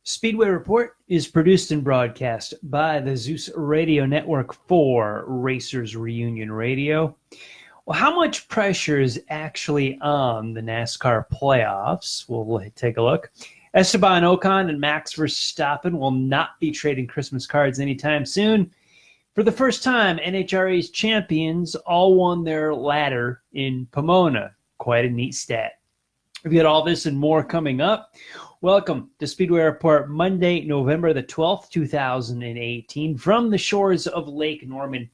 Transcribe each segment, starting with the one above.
Speedway Report is produced and broadcast by the Zeus Radio Network for Racers Reunion Radio. Well, how much pressure is actually on the NASCAR playoffs? We'll take a look. Esteban Ocon and Max Verstappen will not be trading Christmas cards anytime soon. For the first time, NHRA's champions all won their ladder in Pomona. Quite a neat stat. We've got all this and more coming up. Welcome to Speedway Report, Monday, November the 12th, 2018, from the shores of Lake Norman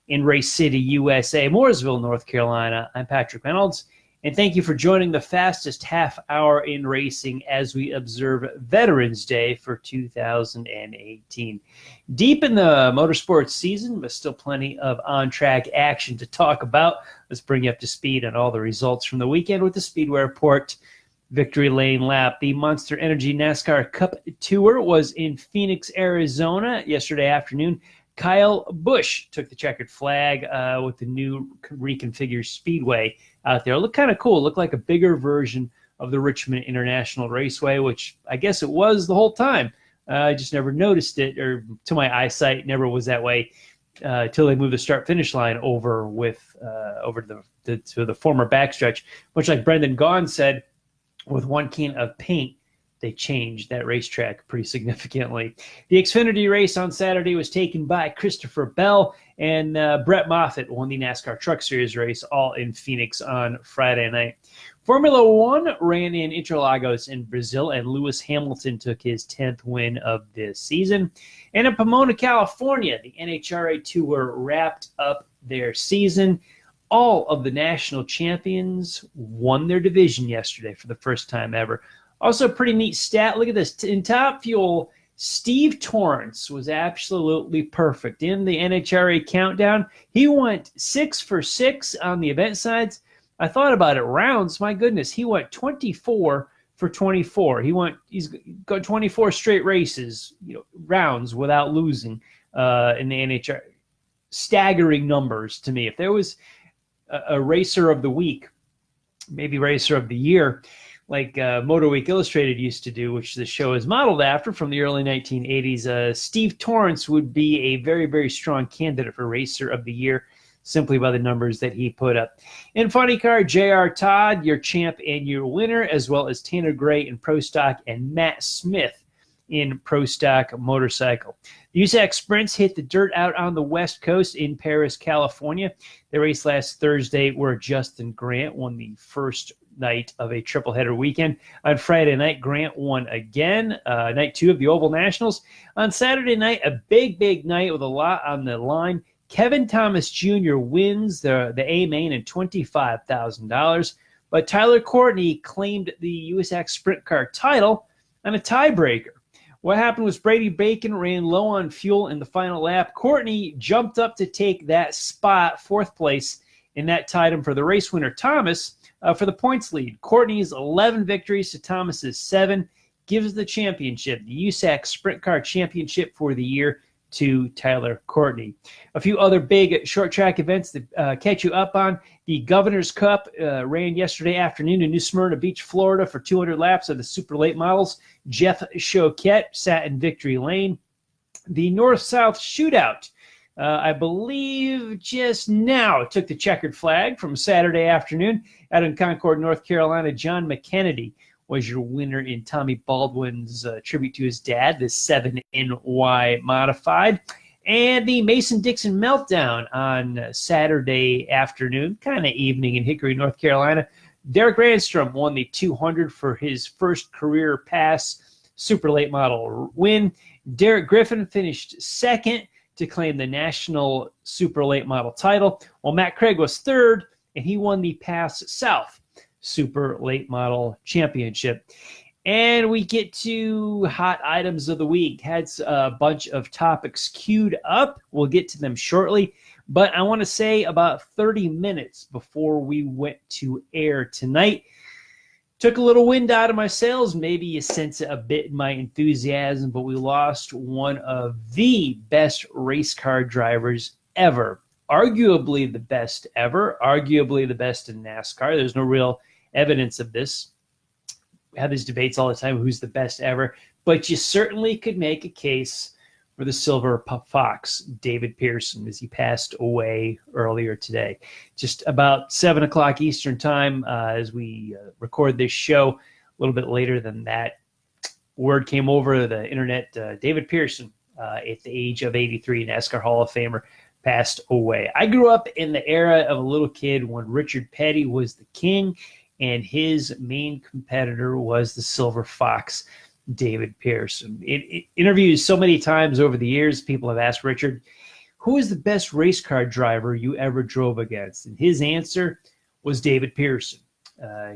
in Race City, USA, Mooresville, North Carolina. I'm Patrick Reynolds, and thank you for joining the fastest half hour in racing as we observe Veterans Day for 2018. Deep in the motorsports season, but still plenty of on-track action to talk about. Let's bring you up to speed on all the results from the weekend with the Speedway Report Victory Lane Lap. The Monster Energy NASCAR Cup Tour was in Phoenix, Arizona yesterday afternoon. Kyle Busch took the checkered flag with the new reconfigured Speedway out there. It looked kind of cool. It looked like a bigger version of the Richmond International Raceway, which I guess it was the whole time. I just never noticed it, or to my eyesight, never was that way until they moved the start-finish line over to the former backstretch. Much like Brendan Gaughan said, with one can of paint, they changed that racetrack pretty significantly. The Xfinity race on Saturday was taken by Christopher Bell, and Brett Moffitt won the NASCAR Truck Series race, all in Phoenix on Friday night. Formula One ran in Interlagos in Brazil, and Lewis Hamilton took his 10th win of this season. And in Pomona, California, the NHRA Tour wrapped up their season. All of the national champions won their division yesterday for the first time ever. Also, a pretty neat stat. Look at this. In Top Fuel, Steve Torrence was absolutely perfect. In the NHRA countdown, he went 6 for 6 on the event sides. I thought about it. Rounds, my goodness, he went 24 for 24. He's got 24 straight races, rounds without losing in the NHRA. Staggering numbers to me. If there was a racer of the week, maybe racer of the year, like Motor Week Illustrated used to do, which the show is modeled after from the early 1980s, Steve Torrence would be a very, very strong candidate for racer of the year simply by the numbers that he put up. In Funny Car, J.R. Todd, your champ and your winner, as well as Tanner Gray in Pro Stock and Matt Smith in Pro Stock Motorcycle. The USAC Sprints hit the dirt out on the West Coast in Paris, California. The race last Thursday where Justin Grant won the first night of a triple-header weekend. On Friday night, Grant won again, night 2 of the Oval Nationals. On Saturday night, a big, big night with a lot on the line. Kevin Thomas Jr. wins the A-Main and $25,000. But Tyler Courtney claimed the USAC Sprint Car title on a tiebreaker. What happened was Brady Bacon ran low on fuel in the final lap. Courtney jumped up to take that spot, 4th place, and that tied him for the race winner, Thomas, for the points lead. Courtney's 11 victories to Thomas's 7 gives the championship, the USAC Sprint Car Championship for the year, to Tyler Courtney. A few other big short track events to catch you up on. The Governor's Cup ran yesterday afternoon in New Smyrna Beach, Florida for 200 laps of the super late models. Jeff Choquette sat in victory lane. The North-South Shootout, I believe just now took the checkered flag from Saturday afternoon out in Concord, North Carolina. John McKennedy was your winner in Tommy Baldwin's tribute to his dad, the 7NY Modified. And the Mason-Dixon Meltdown on Saturday afternoon, kind of evening in Hickory, North Carolina. Derek Randstrom won the 200 for his first career pass super late model win. Derek Griffin finished second to claim the national super late model title, while Matt Craig was third, and he won the Pass South Super Late Model Championship. And we get to hot items of the week. Had a bunch of topics queued up. We'll get to them shortly. But I want to say about 30 minutes before we went to air tonight, took a little wind out of my sails. Maybe you sense it a bit in my enthusiasm, but we lost one of the best race car drivers ever. Arguably the best ever. Arguably the best in NASCAR. There's no real evidence of this. have these debates all the time, who's the best ever, but you certainly could make a case for the Silver Fox, David Pearson, as he passed away earlier today. Just about 7 o'clock Eastern time as we record this show. A little bit later than that, word came over the internet, David Pearson, at the age of 83, NASCAR Hall of Famer, passed away. I grew up in the era of a little kid when Richard Petty was the king, and his main competitor was the Silver Fox, David Pearson. In interviews so many times over the years, people have asked Richard, who is the best race car driver you ever drove against? And his answer was David Pearson.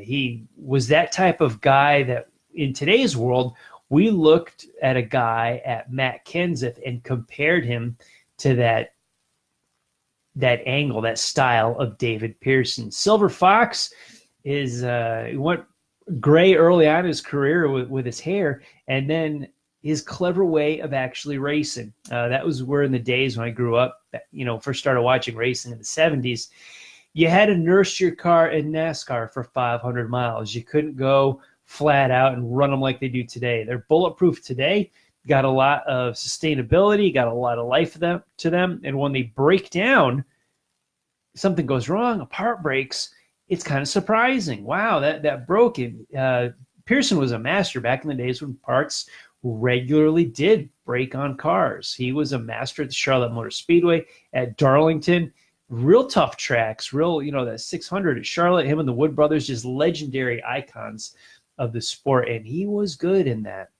He was that type of guy that in today's world, we looked at a guy at Matt Kenseth and compared him to that angle, that style of David Pearson. Silver Fox is went gray early on in his career with his hair, and then his clever way of actually racing. That was where in the days when I grew up, first started watching racing in the 70s, you had to nurse your car in NASCAR for 500 miles. You couldn't go flat out and run them like they do today. They're bulletproof today, got a lot of sustainability, got a lot of life to them, and when they break down, something goes wrong, a part breaks, it's kind of surprising. Wow, that broke. Pearson was a master back in the days when parts regularly did break on cars. He was a master at the Charlotte Motor Speedway, at Darlington. Real tough tracks, that 600 at Charlotte, him and the Wood brothers, just legendary icons of the sport, and he was good in that.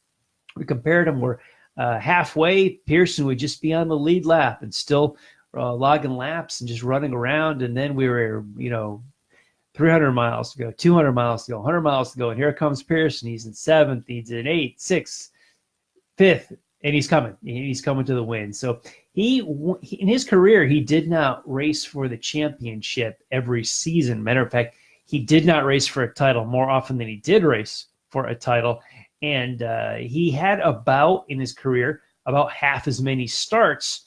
We compared him, we're halfway, Pearson would just be on the lead lap and still logging laps and just running around, and then we were, 300 miles to go, 200 miles to go, 100 miles to go, and here comes Pearson. He's in 7th, he's in 8th, 6th, 5th, and he's coming. He's coming to the win. So he in his career, he did not race for the championship every season. Matter of fact, he did not race for a title more often than he did race for a title. And he had in his career, about half as many starts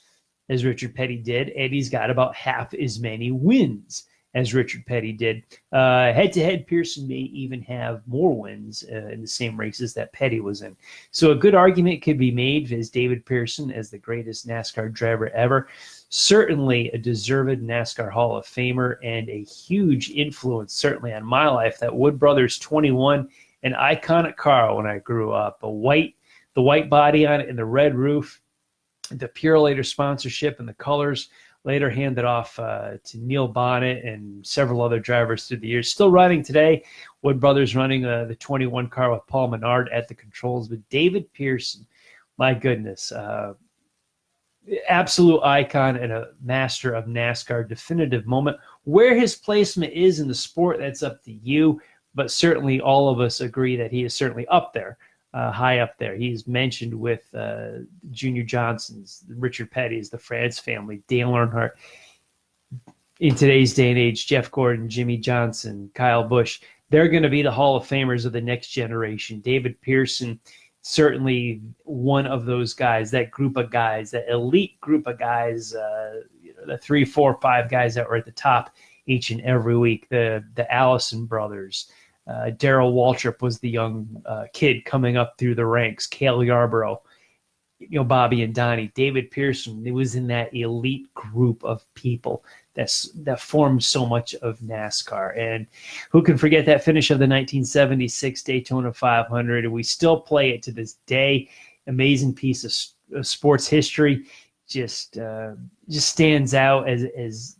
as Richard Petty did, and he's got about half as many wins as Richard Petty did. Head-to-head, Pearson may even have more wins in the same races that Petty was in. So a good argument could be made as David Pearson as the greatest NASCAR driver ever. Certainly a deserved NASCAR Hall of Famer and a huge influence certainly on my life. That Wood Brothers 21, an iconic car when I grew up. The white body on it and the red roof, the Purolator sponsorship and the colors, later handed off to Neil Bonnet and several other drivers through the years. Still running today. Wood Brothers running the 21 car with Paul Menard at the controls. But David Pearson, my goodness, absolute icon and a master of NASCAR. Definitive moment. Where his placement is in the sport, that's up to you. But certainly all of us agree that he is certainly up there. High up there. He's mentioned with Junior Johnson's, Richard Petty's, the France family, Dale Earnhardt. In today's day and age, Jeff Gordon, Jimmy Johnson, Kyle Busch, they're going to be the Hall of Famers of the next generation. David Pearson, certainly one of those guys, that group of guys, that elite group of guys, the 3, 4, 5 guys that were at the top each and every week, the Allison brothers. Darrell Waltrip was the young kid coming up through the ranks. Cale Yarborough, Bobby and Donnie. David Pearson, it was in that elite group of people that formed so much of NASCAR. And who can forget that finish of the 1976 Daytona 500? And we still play it to this day. Amazing piece of sports history. Just stands out as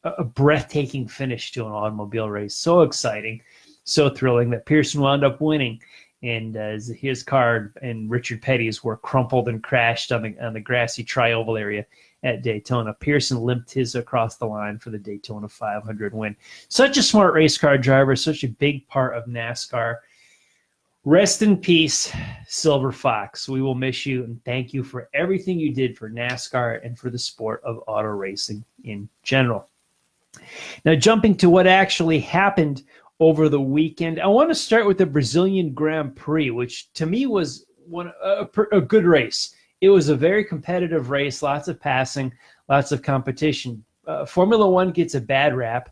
a breathtaking finish to an automobile race. So exciting. So thrilling that Pearson wound up winning, and his car and Richard Petty's were crumpled and crashed on the grassy tri-oval area at Daytona. Pearson limped his across the line for the Daytona 500 win. Such a smart race car driver, such a big part of NASCAR. Rest in peace, Silver Fox. We will miss you, and thank you for everything you did for NASCAR and for the sport of auto racing in general. Now, jumping to what actually happened over the weekend, I want to start with the Brazilian Grand Prix, which to me was a good race. It was a very competitive race, lots of passing, lots of competition. Formula One gets a bad rap.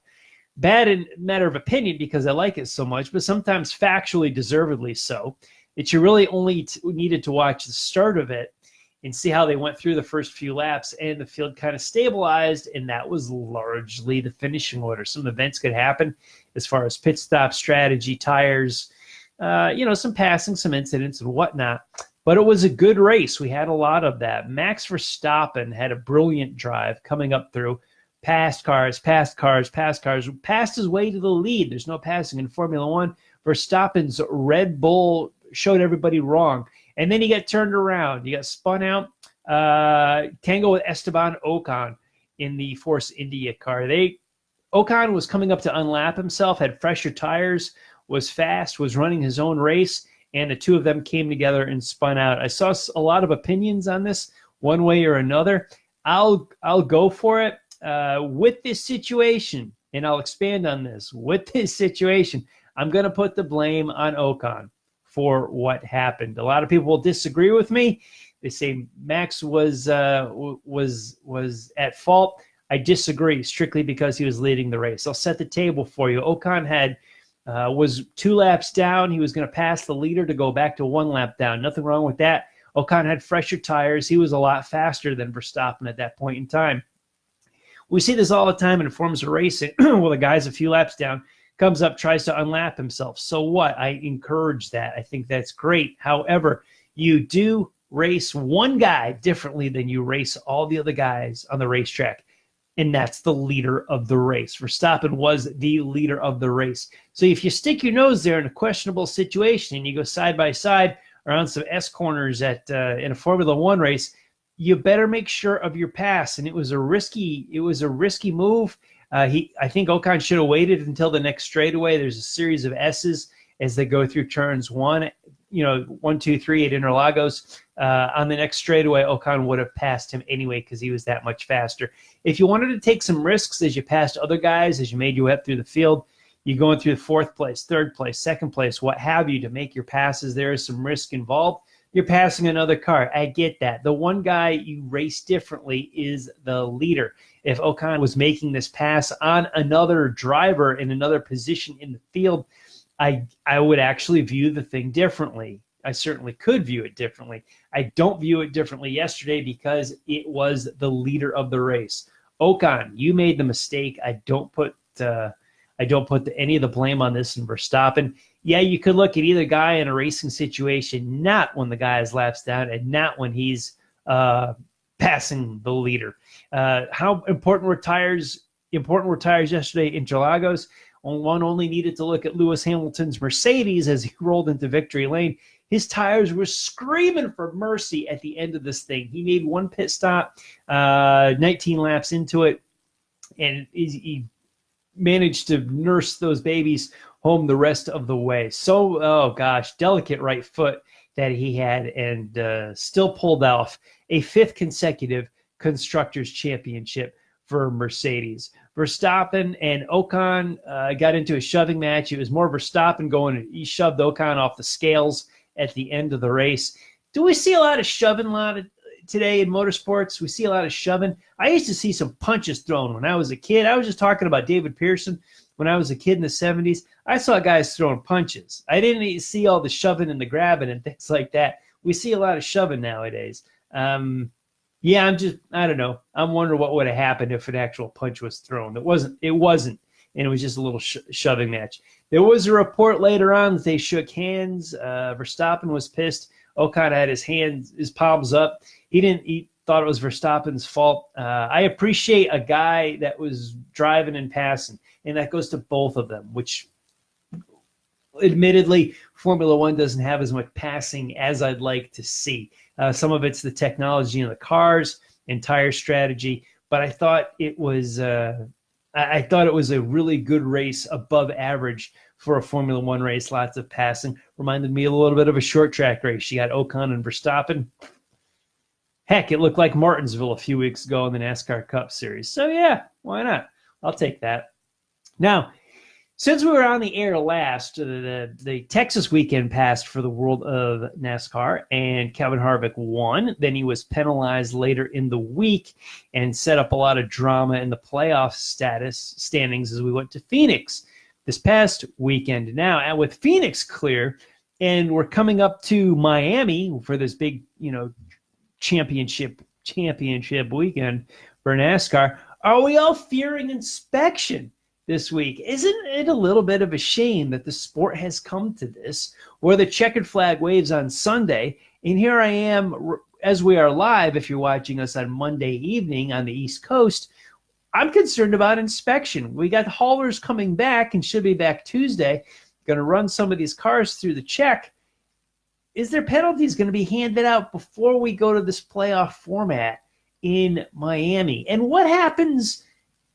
bad in matter of opinion because I like it so much, but sometimes factually deservedly so, that you really only needed to watch the start of it and see how they went through the first few laps, and the field kind of stabilized, and that was largely the finishing order. Some events could happen as far as pit stop strategy, tires, some passing, some incidents and whatnot, but it was a good race. We had a lot of that. Max Verstappen had a brilliant drive coming up through, passed cars, passed his way to the lead. There's no passing in Formula One. Verstappen's Red Bull showed everybody wrong. And then he got turned around. He got spun out. Tango with Esteban Ocon in the Force India car. Ocon was coming up to unlap himself, had fresher tires, was fast, was running his own race, and the two of them came together and spun out. I saw a lot of opinions on this, one way or another. I'll go for it. With this situation, and I'll expand on this, with this situation, I'm going to put the blame on Ocon for what happened. A lot of people will disagree with me. They say Max was at fault. I disagree, strictly because he was leading the race. I'll set the table for you. Ocon was 2 laps down. He was going to pass the leader to go back to 1 lap down. Nothing wrong with that. Ocon had fresher tires. He was a lot faster than Verstappen at that point in time. We see this all the time in forms of racing. Well, the guy's a few laps down, comes up, tries to unlap himself. So what? I encourage that. I think that's great. However, you do race one guy differently than you race all the other guys on the racetrack, and that's the leader of the race. Verstappen was the leader of the race. So if you stick your nose there in a questionable situation and you go side by side around some S corners in a Formula One race, you better make sure of your pass. And it was a risky move. I think Ocon should have waited until the next straightaway. There's a series of S's as they go through turns 1, 2, 3 at Interlagos. On the next straightaway, Ocon would have passed him anyway because he was that much faster. If you wanted to take some risks as you passed other guys, as you made your way up through the field, you're going through 4th place, 3rd place, 2nd place, what have you, to make your passes. There is some risk involved. You're passing another car. I get that. The one guy you race differently is the leader. If Ocon was making this pass on another driver in another position in the field, I would actually view the thing differently. I certainly could view it differently. I don't view it differently yesterday because it was the leader of the race. Ocon, you made the mistake. I don't put any of the blame on this in Verstappen. Yeah, you could look at either guy in a racing situation, not when the guy is laps down and not when he's passing the leader. How important were tires yesterday in Interlagos? One only needed to look at Lewis Hamilton's Mercedes as he rolled into victory lane. His tires were screaming for mercy at the end of this thing. He made 1 pit stop, 19 laps into it, and he managed to nurse those babies home the rest of the way. So, oh gosh, delicate right foot that he had, and still pulled off a 5th consecutive Constructors' Championship for Mercedes. Verstappen and Ocon got into a shoving match. It was more Verstappen he shoved Ocon off the scales at the end of the race. Do we see a lot of shoving today in motorsports? We see a lot of shoving. I used to see some punches thrown when I was a kid. I was just talking about David Pearson. When I was a kid in the 70s, I saw guys throwing punches. I didn't see all the shoving and the grabbing and things like that. We see a lot of shoving nowadays. I don't know. I'm wondering what would have happened if an actual punch was thrown. It wasn't, and it was just a little shoving match. There was a report later on that they shook hands. Verstappen was pissed. Ocon had his palms up. He thought it was Verstappen's fault. I appreciate a guy that was driving and passing, and that goes to both of them, which admittedly Formula One doesn't have as much passing as I'd like to see. Some of it's the technology in the cars and tire strategy, but I thought it was a really good race, above average for a Formula One race. Lots of passing. Reminded me a little bit of a short track race. You got Ocon and Verstappen. Heck, it looked like Martinsville a few weeks ago in the NASCAR Cup Series. So yeah, why not? I'll take that. Now, Since we were on the air last, the Texas weekend passed for the world of NASCAR, and Kevin Harvick won. Then he was penalized later in the week and set up a lot of drama in the playoff standings as we went to Phoenix this past weekend. Now, and with Phoenix clear, and we're coming up to Miami for this big, championship weekend for NASCAR. Are we all fearing inspection this week? Isn't it a little bit of a shame that the sport has come to this, where the checkered flag waves on Sunday, and here I am, as we are live, if you're watching us on Monday evening on the East Coast, I'm concerned about inspection. We got haulers coming back and should be back Tuesday, going to run some of these cars through the check. Is there penalties going to be handed out before we go to this playoff format in Miami? And what happens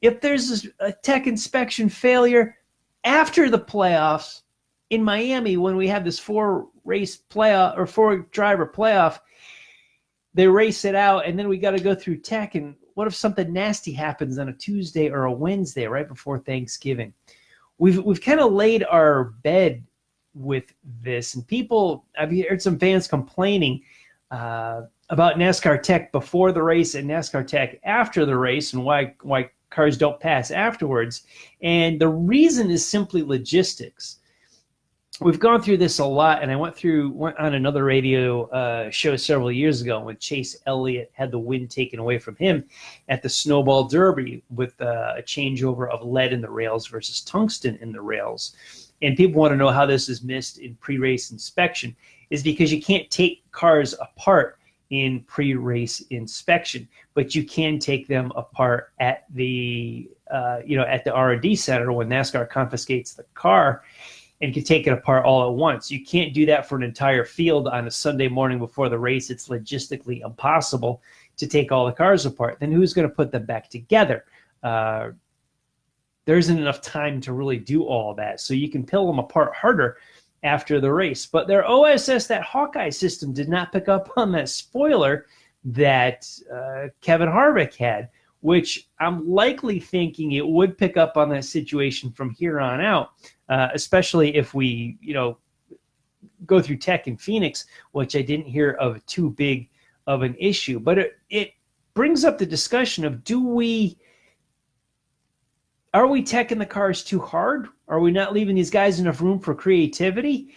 if there's a tech inspection failure after the playoffs in Miami when we have this four-race playoff or four-driver playoff? They race it out, and then we got to go through tech. And what if something nasty happens on a Tuesday or a Wednesday right before Thanksgiving? We've kind of laid our bed with this, and I've heard some fans complaining about NASCAR tech before the race and NASCAR tech after the race, and why cars don't pass afterwards. And the reason is simply logistics. We've gone through this a lot, and I went on another radio show several years ago when Chase Elliott had the win taken away from him at the Snowball Derby with a changeover of lead in the rails versus tungsten in the rails. And people want to know how this is missed in pre-race inspection, is because you can't take cars apart in pre-race inspection, but you can take them apart at the at the R&D center when NASCAR confiscates the car, and can take it apart all at once. You can't do that for an entire field on a Sunday morning before the race. It's logistically impossible to take all the cars apart. Then who's going to put them back together? There isn't enough time to really do all that, so you can peel them apart harder after the race. But their OSS, that Hawkeye system, did not pick up on that spoiler that Kevin Harvick had, which I'm likely thinking it would pick up on that situation from here on out, especially if we, go through tech in Phoenix, which I didn't hear of too big of an issue. But it brings up the discussion of, are we teching the cars too hard? Are we not leaving these guys enough room for creativity?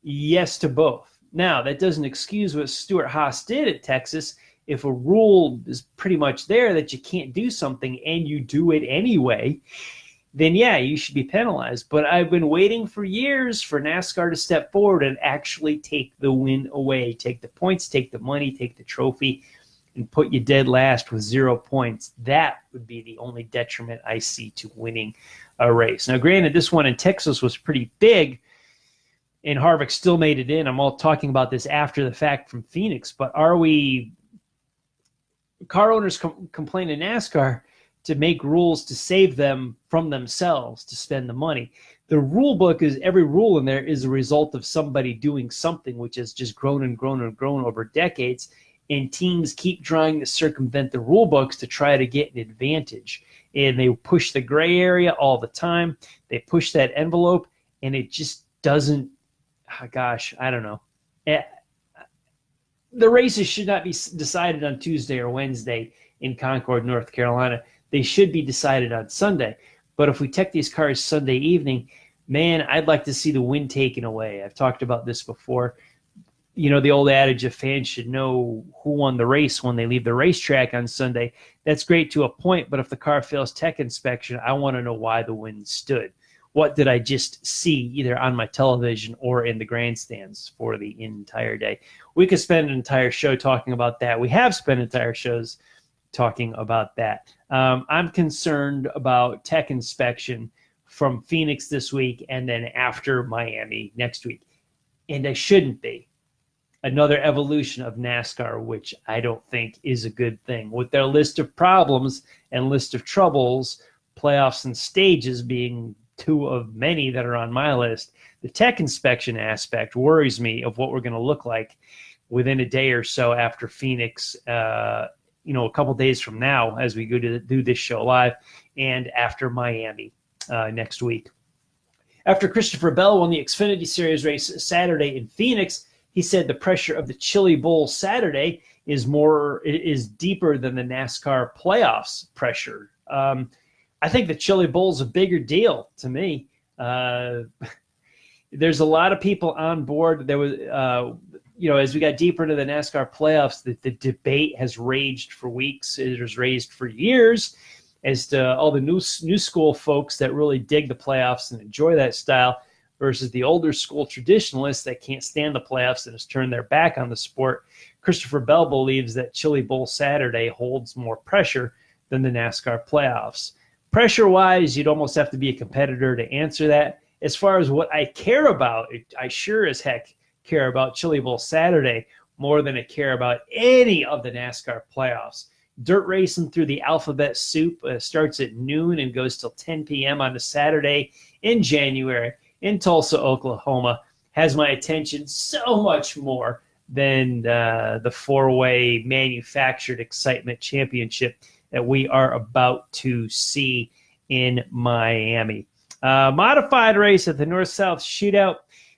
Yes to both. Now, that doesn't excuse what Stuart Haas did at Texas. If a rule is pretty much there that you can't do something and you do it anyway, then yeah, you should be penalized. But I've been waiting for years for NASCAR to step forward and actually take the win away, take the points, take the money, take the trophy, and put you dead last with 0 points. That would be the only detriment I see to winning a race. Now, granted, this one in Texas was pretty big, and Harvick still made it in. I'm all talking about this after the fact from Phoenix, but are we car owners complain to NASCAR to make rules to save them from themselves, to spend the money? The rule book is, every rule in there is a result of somebody doing something, which has just grown and grown and grown over decades. And teams keep trying to circumvent the rule books to try to get an advantage. And they push the gray area all the time. They push that envelope, and it just doesn't, I don't know. The races should not be decided on Tuesday or Wednesday in Concord, North Carolina. They should be decided on Sunday. But if we tech these cars Sunday evening, man, I'd like to see the win taken away. I've talked about this before. The old adage of fans should know who won the race when they leave the racetrack on Sunday. That's great to a point, but if the car fails tech inspection, I want to know why the win stood. What did I just see either on my television or in the grandstands for the entire day? We could spend an entire show talking about that. We have spent entire shows talking about that. I'm concerned about tech inspection from Phoenix this week and then after Miami next week. And I shouldn't be. Another evolution of NASCAR, which I don't think is a good thing. With their list of problems and list of troubles, playoffs and stages being two of many that are on my list, the tech inspection aspect worries me of what we're going to look like within a day or so after Phoenix, a couple days from now as we go to do this show live, and after Miami next week. After Christopher Bell won the Xfinity Series race Saturday in Phoenix, he said the pressure of the Chili Bowl Saturday is deeper than the NASCAR playoffs pressure. I think the Chili Bowl is a bigger deal to me. There's a lot of people on board. There was, as we got deeper into the NASCAR playoffs, the debate has raged for weeks. It has raged for years as to all the new school folks that really dig the playoffs and enjoy that style versus the older school traditionalists that can't stand the playoffs and has turned their back on the sport. Christopher Bell believes that Chili Bowl Saturday holds more pressure than the NASCAR playoffs. Pressure-wise, you'd almost have to be a competitor to answer that. As far as what I care about, I sure as heck care about Chili Bowl Saturday more than I care about any of the NASCAR playoffs. Dirt racing through the alphabet soup starts at noon and goes till 10 p.m. on a Saturday in January in Tulsa, Oklahoma. Has my attention so much more than the four-way manufactured excitement championship that we are about to see in Miami. Modified race at the North-South Shootout.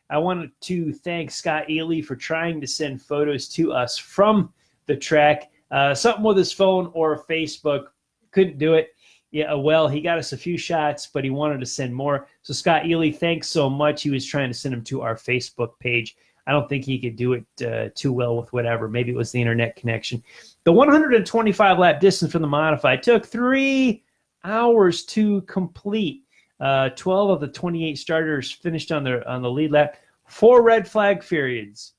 I wanted to thank Scott Ely for trying to send photos to us from the track. Something with his phone or Facebook. Couldn't do it. Yeah, well, he got us a few shots, but he wanted to send more. So Scott Ely, thanks so much. He was trying to send them to our Facebook page. I don't think he could do it too well with whatever. Maybe it was the internet connection. The 125-lap distance from the modified took 3 hours to complete. 12 of the 28 starters finished on the lead lap. 4 red flag periods.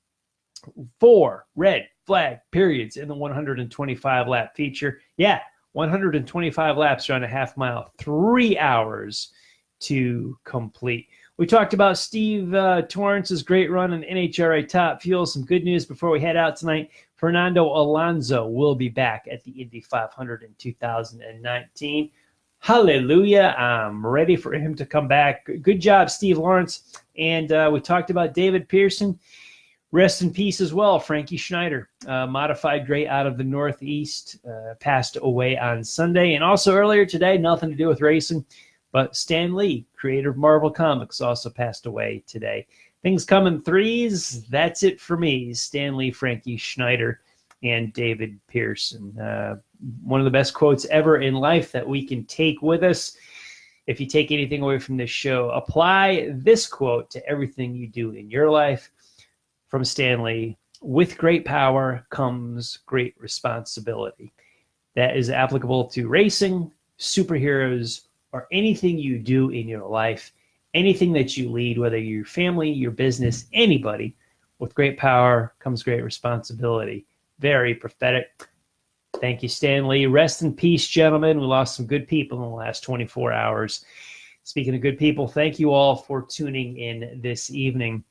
4 red flag periods in the 125-lap feature. Yeah, 125 laps around a half mile. 3 hours to complete. We talked about Steve Torrance's great run in NHRA Top Fuel. Some good news before we head out tonight. Fernando Alonso will be back at the Indy 500 in 2019. Hallelujah. I'm ready for him to come back. Good job, Steve Lawrence. And we talked about David Pearson. Rest in peace as well. Frankie Schneider, modified great out of the Northeast, passed away on Sunday. And also earlier today, nothing to do with racing, but Stan Lee, creator of Marvel Comics, also passed away today. Things come in threes. That's it for me. Stan Lee, Frankie Schneider, and David Pearson. One of the best quotes ever in life that we can take with us. If you take anything away from this show, apply this quote to everything you do in your life. From Stan Lee, with great power comes great responsibility. That is applicable to racing, superheroes, or anything you do in your life, anything that you lead, whether your family, your business, anybody. With great power comes great responsibility. Very prophetic. Thank you, Stan Lee. Rest in peace, gentlemen. We lost some good people in the last 24 hours. Speaking of good people, thank you all for tuning in this evening.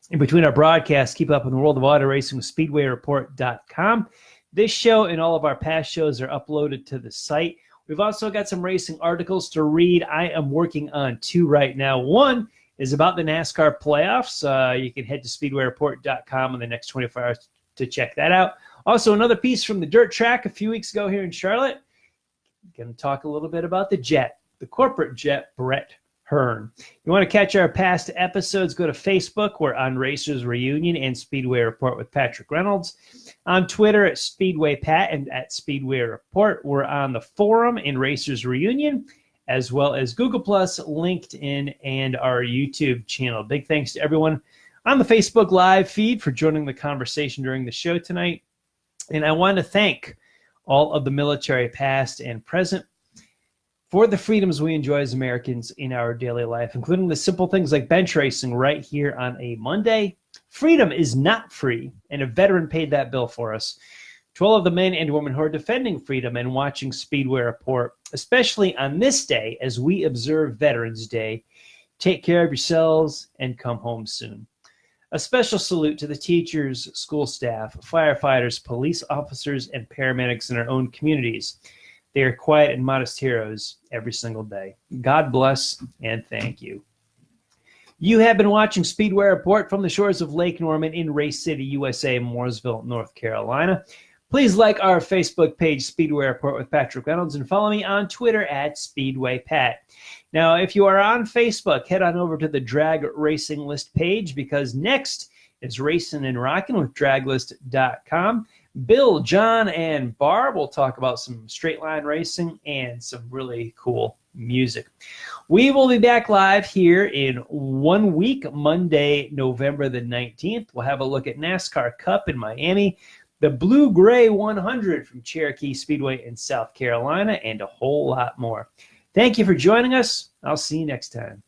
In between our broadcasts, keep up in the world of auto racing with SpeedwayReport.com. This show and all of our past shows are uploaded to the site. We've also got some racing articles to read. I am working on 2 right now. One is about the NASCAR playoffs. You can head to SpeedwayReport.com in the next 24 hours to check that out. Also, another piece from the dirt track a few weeks ago here in Charlotte. Going to talk a little bit about the jet, the corporate jet, Brett Hearn. You want to catch our past episodes, go to Facebook. We're on Racers Reunion and Speedway Report with Patrick Reynolds. On Twitter at Speedway Pat and at Speedway Report. We're on the forum in Racers Reunion, as well as Google+, LinkedIn, and our YouTube channel. Big thanks to everyone on the Facebook Live feed for joining the conversation during the show tonight. And I want to thank all of the military past and present for the freedoms we enjoy as Americans in our daily life, including the simple things like bench racing right here on a Monday. Freedom is not free, and a veteran paid that bill for us. To all of the men and women who are defending freedom and watching Speedway Report, especially on this day as we observe Veterans Day, take care of yourselves and come home soon. A special salute to the teachers, school staff, firefighters, police officers, and paramedics in our own communities. They are quiet and modest heroes every single day. God bless and thank you. You have been watching Speedway Report from the shores of Lake Norman in Race City, USA, Mooresville, North Carolina. Please like our Facebook page, Speedway Report with Patrick Reynolds, and follow me on Twitter at Speedway Pat. Now, if you are on Facebook, head on over to the Drag Racing List page, because next is Racing and Rocking with draglist.com. Bill, John, and Barb will talk about some straight line racing and some really cool music. We will be back live here in 1 week, Monday, November the 19th. We'll have a look at NASCAR Cup in Miami, the Blue Gray 100 from Cherokee Speedway in South Carolina, and a whole lot more. Thank you for joining us. I'll see you next time.